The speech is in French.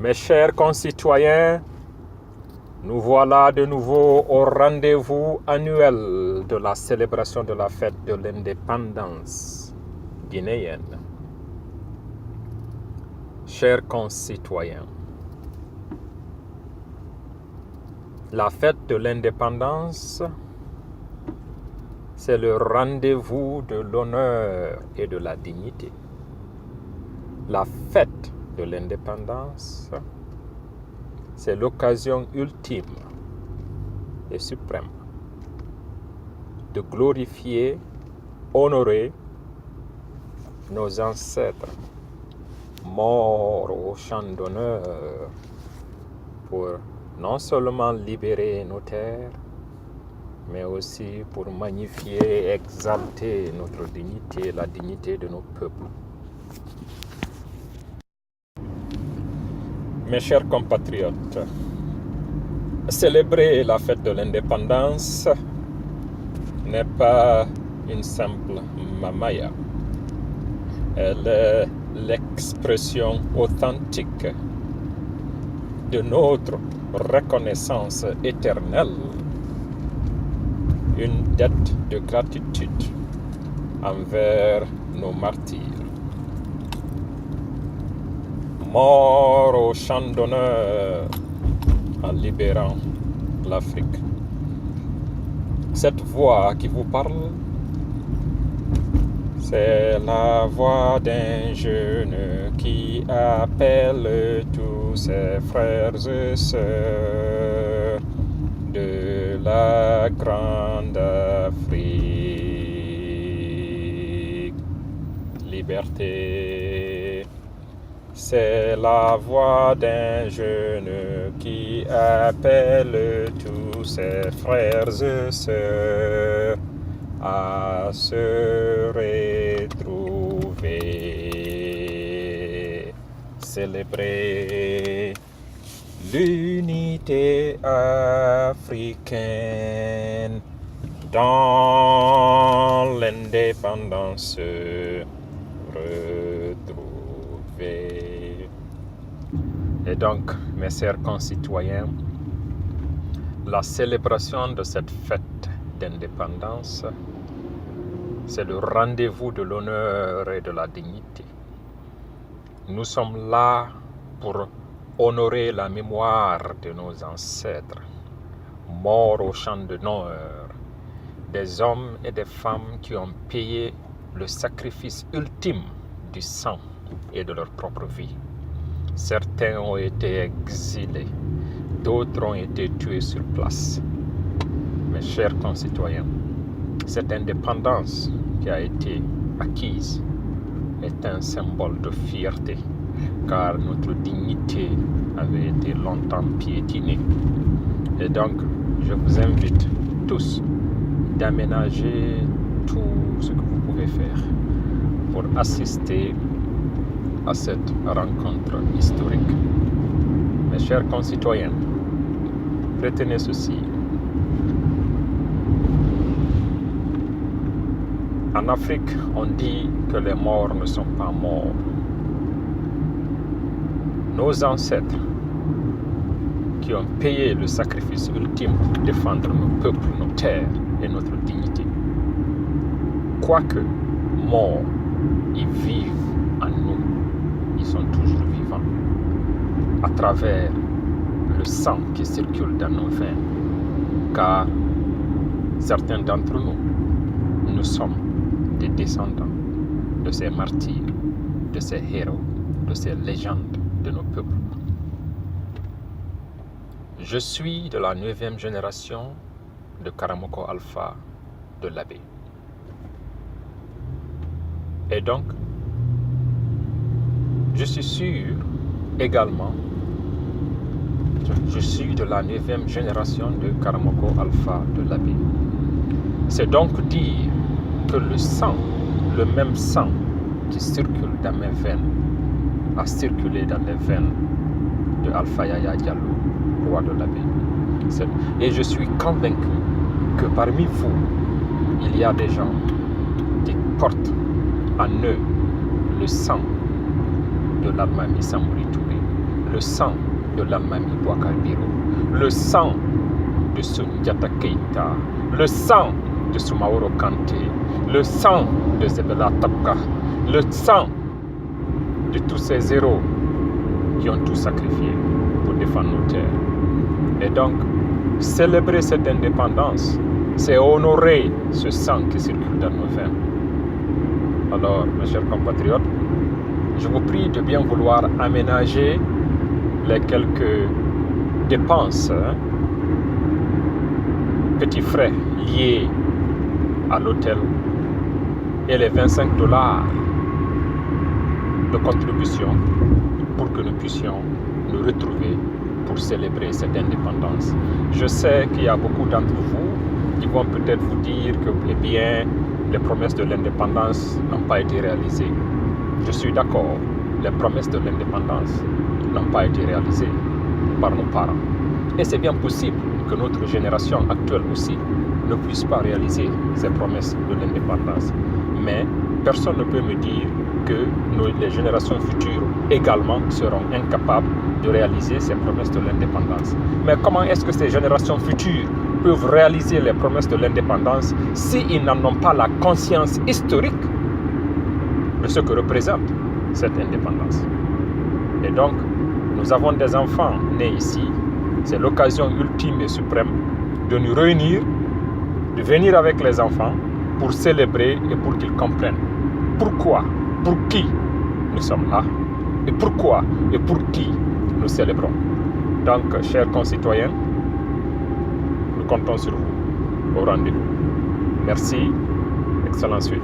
Mes chers concitoyens, nous voilà de nouveau au rendez-vous annuel de la célébration de la fête de l'indépendance guinéenne. Chers concitoyens, la fête de l'indépendance, c'est le rendez-vous de l'honneur et de la dignité. La fête de l'indépendance, c'est l'occasion ultime et suprême de glorifier, honorer nos ancêtres morts au champ d'honneur pour non seulement libérer nos terres, mais aussi pour magnifier et exalter notre dignité, la dignité de nos peuples. Mes chers compatriotes, célébrer la fête de l'indépendance n'est pas une simple mamaya. Elle est l'expression authentique de notre reconnaissance éternelle, une dette de gratitude envers nos martyrs. Morts au champ d'honneur en libérant l'Afrique. Cette voix qui vous parle, c'est la voix d'un jeune qui appelle tous ses frères et sœurs de la grande Afrique. Liberté. C'est la voix d'un jeune qui appelle tous ses frères et sœurs à se retrouver, célébrer l'unité africaine dans l'indépendance retrouvée. Et donc, mes chers concitoyens, la célébration de cette fête d'indépendance, c'est le rendez-vous de l'honneur et de la dignité. Nous sommes là pour honorer la mémoire de nos ancêtres, morts au champ d'honneur, des hommes et des femmes qui ont payé le sacrifice ultime du sang et de leur propre vie. Certains ont été exilés, d'autres ont été tués sur place. Mes chers concitoyens, cette indépendance qui a été acquise est un symbole de fierté, car notre dignité avait été longtemps piétinée. Et donc, je vous invite tous d'aménager tout ce que vous pouvez faire pour assister à cette rencontre historique. Mes chers concitoyens, retenez ceci. En Afrique, on dit que les morts ne sont pas morts. Nos ancêtres qui ont payé le sacrifice ultime pour défendre nos peuples, nos terres et notre dignité, quoique morts, ils vivent en nous. Ils sont toujours vivants à travers le sang qui circule dans nos veines, car certains d'entre nous sommes des descendants de ces martyrs, de ces héros, de ces légendes de nos peuples. Je suis de la 9e génération de Karamoko Alpha de l'abbé. Et donc, je suis sûr également, je suis de la 9e génération de Karamoko Alpha de l'abbé. C'est donc dire que le sang, le même sang qui circule dans mes veines, a circulé dans les veines de Alpha Yaya Diallo, roi de l'abbé. Et je suis convaincu que parmi vous, il y a des gens qui portent en eux le sang de l'Almami Samori Touré, le sang de Lamani Boubacar Biro, le sang de Soundiata Keïta, le sang de Soumaoro Kanté, le sang de Zebela Tapka, le sang de tous ces héros qui ont tout sacrifié pour défendre nos terres. Et donc, célébrer cette indépendance, c'est honorer ce sang qui circule dans nos veines. Alors, mes chers compatriotes, je vous prie de bien vouloir aménager les quelques dépenses, petits frais liés à l'hôtel et les 25 $ de contribution pour que nous puissions nous retrouver pour célébrer cette indépendance. Je sais qu'il y a beaucoup d'entre vous qui vont peut-être vous dire que eh bien, les promesses de l'indépendance n'ont pas été réalisées. Je suis d'accord, les promesses de l'indépendance n'ont pas été réalisées par nos parents. Et c'est bien possible que notre génération actuelle aussi ne puisse pas réaliser ces promesses de l'indépendance. Mais personne ne peut me dire que les générations futures également seront incapables de réaliser ces promesses de l'indépendance. Mais comment est-ce que ces générations futures peuvent réaliser les promesses de l'indépendance s'ils n'en ont pas la conscience historique de ce que représente cette indépendance? Et donc, nous avons des enfants nés ici. C'est l'occasion ultime et suprême de nous réunir, de venir avec les enfants pour célébrer et pour qu'ils comprennent pourquoi, pour qui nous sommes là et pourquoi et pour qui nous célébrons. Donc, chers concitoyens, nous comptons sur vous au rendez-vous. Merci, excellente suite.